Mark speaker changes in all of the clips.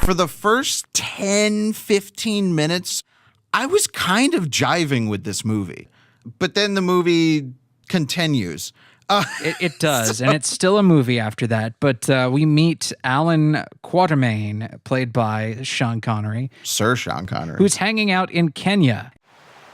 Speaker 1: For the first 10, 15 minutes, I was kind of jiving with this movie. But then the movie continues.
Speaker 2: It does, and it's still a movie after that. But we meet Alan Quatermain, played by Sean Connery.
Speaker 1: Sir Sean Connery.
Speaker 2: Who's hanging out in Kenya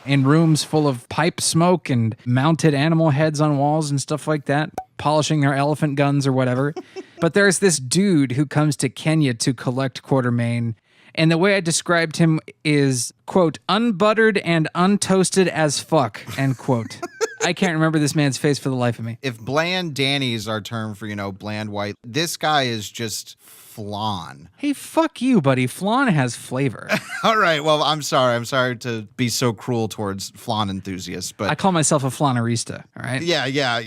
Speaker 2: in rooms full of pipe smoke and mounted animal heads on walls and stuff like that, polishing their elephant guns or whatever. But there's this dude who comes to Kenya to collect Quatermain. And the way I described him is, quote, unbuttered and untoasted as fuck, end quote. I can't remember this man's face for the life of me.
Speaker 1: If bland Danny is our term for, bland white, this guy is just flan.
Speaker 2: Hey, fuck you, buddy. Flan has flavor.
Speaker 1: All right. Well, I'm sorry. I'm sorry to be so cruel towards flan enthusiasts, but
Speaker 2: I call myself a flanarista, all right?
Speaker 1: Yeah.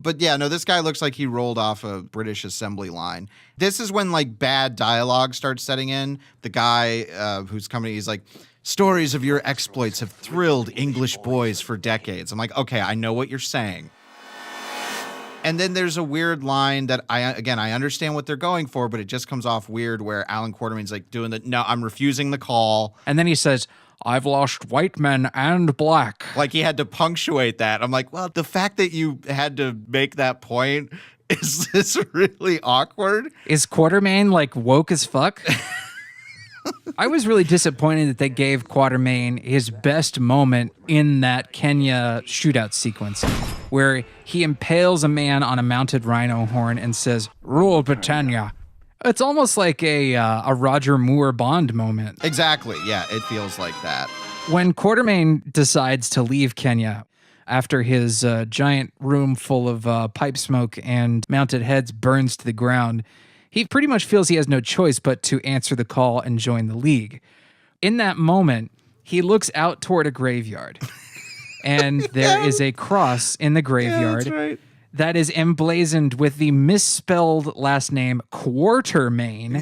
Speaker 1: But yeah, no, this guy looks like he rolled off a British assembly line. This is when bad dialogue starts setting in. The guy who's coming, he's like, stories of your exploits have thrilled English boys for decades. I'm like, okay, I know what you're saying. And then there's a weird line that I understand what they're going for, but it just comes off weird where Alan Quatermain's doing no, I'm refusing the call.
Speaker 2: And then he says, I've lost white men and black.
Speaker 1: Like he had to punctuate that. I'm like, well, the fact that you had to make that point, is this really awkward?
Speaker 2: Is Quatermain woke as fuck? I was really disappointed that they gave Quatermain his best moment in that Kenya shootout sequence where he impales a man on a mounted rhino horn and says, Rule Britannia. It's almost like a Roger Moore Bond moment.
Speaker 1: Exactly. Yeah, it feels like that.
Speaker 2: When Quatermain decides to leave Kenya after his giant room full of pipe smoke and mounted heads burns to the ground, he pretty much feels he has no choice but to answer the call and join the League. In that moment, he looks out toward a graveyard, and there is a cross in the graveyard.
Speaker 1: Yeah, that's right.
Speaker 2: That is emblazoned with the misspelled last name Quatermain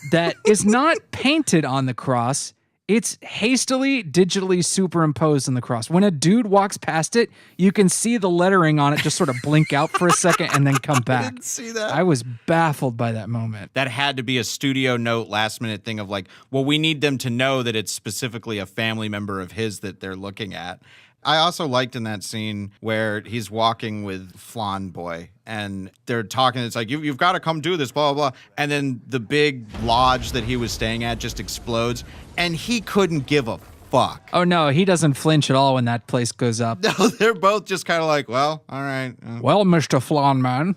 Speaker 2: that is not painted on the cross. It's hastily, digitally superimposed on the cross. When a dude walks past it, you can see the lettering on it just sort of blink out for a second and then come back.
Speaker 1: I didn't see that.
Speaker 2: I was baffled by that moment.
Speaker 1: That had to be a studio note last minute thing of we need them to know that it's specifically a family member of his that they're looking at. I also liked in that scene where he's walking with Flan Boy and they're talking. It's like, you've got to come do this, blah, blah, blah. And then the big lodge that he was staying at just explodes and he couldn't give a fuck.
Speaker 2: Oh, no, he doesn't flinch at all when that place goes up.
Speaker 1: No, they're both just kind of like, well, all right.
Speaker 2: Well, Mr. Flan Man.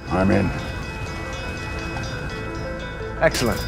Speaker 3: I'm in. Excellent.